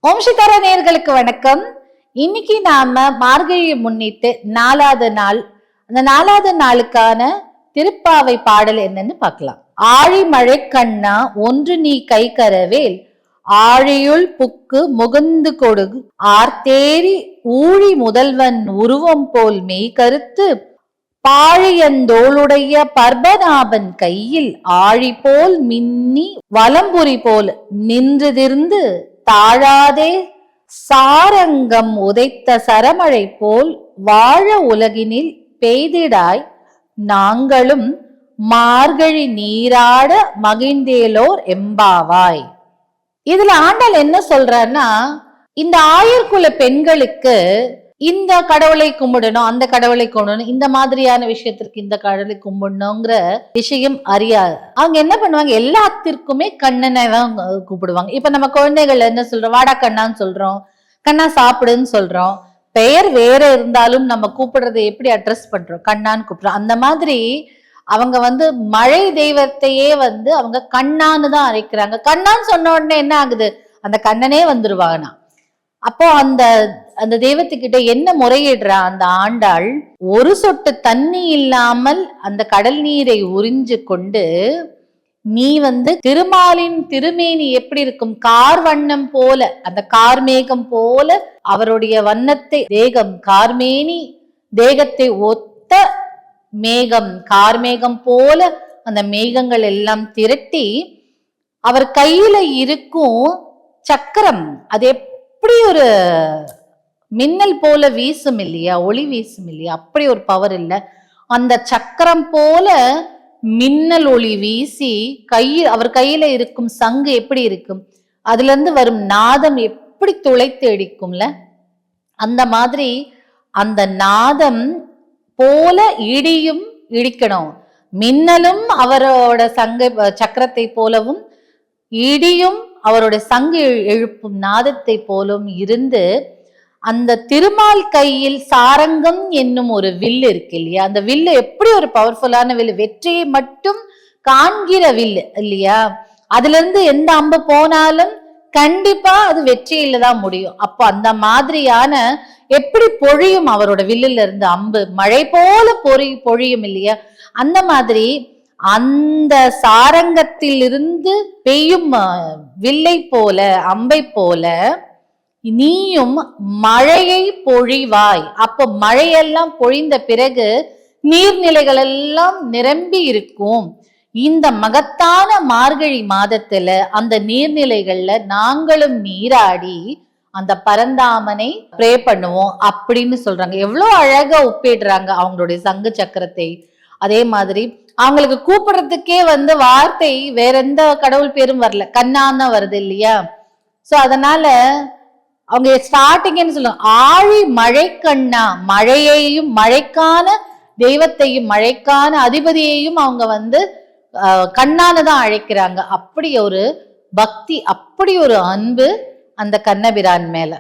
ஓம் சித்தார நேயர்களுக்கு வணக்கம். இன்னைக்கு நாம மார்கழியை முன்னிட்டு 4வது நாள், அந்த 4வது நாளுக்கான திருப்பாவை பாடல் என்னன்னு பார்க்கலாம். ஆழி மழை கண்ணா ஒன்று நீ கை கரவேல் ஆழியுள் புக்கு முகுந்து கொடுகு ஆர்த்தேரி ஊழி முதல்வன் உருவம் போல் மெய் கருத்து பாழியந்தோளுடைய பர்பநாபன் கையில் ஆழி போல் மின்னி வலம்புரி போல் நின்றுதிர்ந்து தாழாதே சாரங்கம் உதைத்த சரமழை போல் வாழ உலகினில் பெய்திடாய் நாங்களும் மார்கழி நீராட மகிழ்ந்தேலோர் எம்பாவாய். இதுல ஆண்டாள் என்ன சொல்றான்னா, இந்த ஆயர்குல பெண்களுக்கு இந்த கடவுளை கும்பிடணும், அந்த கடவுளை கும்பிடணும், இந்த மாதிரியான விஷயத்திற்கு இந்த கடவுளை கும்பிடணுங்கிற விஷயம் அறியாது. அவங்க என்ன பண்ணுவாங்க, எல்லாத்திற்குமே கண்ணனை தான் கூப்பிடுவாங்க. இப்ப நம்ம குழந்தைகள் என்ன சொல்றோம், வாடா கண்ணான்னு சொல்றோம், கண்ணா சாப்பிடுன்னு சொல்றோம். பெயர் வேற இருந்தாலும் நம்ம கூப்பிடுறதை எப்படி அட்ரஸ் பண்றோம், கண்ணான்னு கூப்பிடுறோம். அந்த மாதிரி அவங்க மழை தெய்வத்தையே அவங்க கண்ணான்னு தான் அழைக்கிறாங்க. கண்ணான்னு சொன்ன உடனே என்ன ஆகுது, அந்த கண்ணனே வந்துருவாங்கண்ணா. அப்போ அந்த அந்த தெய்வத்துக்கிட்ட என்ன முறையிடுறா அந்த ஆண்டாள், ஒரு சொட்டு தண்ணி இல்லாமல் அந்த கடல் நீரை உறிஞ்சு கொண்டு நீ திருமாலின் திருமேனி எப்படி இருக்கும், கார் வண்ணம் போல, அந்த கார்மேகம் போல அவருடைய வண்ணத்தை, தேகம் கார்மேனி தேகத்தை ஒத்த மேகம், கார்மேகம் போல அந்த மேகங்கள் எல்லாம் திரட்டி அவர் கையில இருக்கும் சக்கரம், அது எப்படி ஒரு மின்னல் போல வீசும் இல்லையா, ஒளி வீசும் இல்லையா, அப்படி ஒரு பவர் இல்லை. அந்த சக்கரம் போல மின்னல் ஒளி வீசி அவர் கையில இருக்கும் சங்கு எப்படி இருக்கும், அதுல இருந்து வரும் நாதம் எப்படி துளைத்து அடிக்கும்ல, அந்த மாதிரி அந்த நாதம் போல இடியும் இடிக்கணும். மின்னலும் அவரோட சக்கரத்தை போலவும், இடியும் அவருடைய சங்கு எழுப்பும் நாதத்தை போலும் இருந்து அந்த திருமால் கையில் சாரங்கம் என்னும் ஒரு வில்லு இருக்கு இல்லையா, அந்த வில்லு எப்படி ஒரு பவர்ஃபுல்லான வில்லு, வெற்றியை மட்டும் காண்கிற வில்லு இல்லையா, அதுல இருந்து எந்த அம்பு போனாலும் கண்டிப்பா அது வெற்றியில தான் முடியும். அப்போ அந்த மாதிரியான எப்படி பொழியும் அவரோட வில்லுல இருந்து அம்பு, மழை போல பொழியும் இல்லையா, அந்த மாதிரி அந்த சாரங்கத்தில் இருந்து பெய்யும் வில்லை போல, அம்பை போல நீயும் மழையை பொழிவாய். அப்போ மழையெல்லாம் பொழிந்த பிறகு நீர்நிலைகள் எல்லாம் நிரம்பி இருக்கும். இந்த மகத்தான மார்கழி மாதத்துல அந்த நீர்நிலைகள்ல நாங்களும் நீராடி அந்த பரந்தாமனை ப்ரே பண்ணுவோம் அப்படின்னு சொல்றாங்க. எவ்வளவு அழகா ஒப்பிடுறாங்க அவங்களுடைய சங்கு சக்கரத்தை. அதே மாதிரி அவங்களுக்கு கூப்பிடுறதுக்கே வார்த்தை வேற எந்த கடவுள் பேரும் வரல, கண்ணான் தான் வருது இல்லையா. சோ அதனால அவங்க ஸ்டார்டிங்னு சொல்லுவாங்க, ஆழி மழை கண்ணா, மழையையும் மழைக்கான தெய்வத்தையும் மழைக்கான அதிபதியையும் அவங்க கண்ணான்னு தான் அழைக்கிறாங்க. அப்படி ஒரு பக்தி, அப்படி ஒரு அன்பு அந்த கண்ணபிரான் மேல.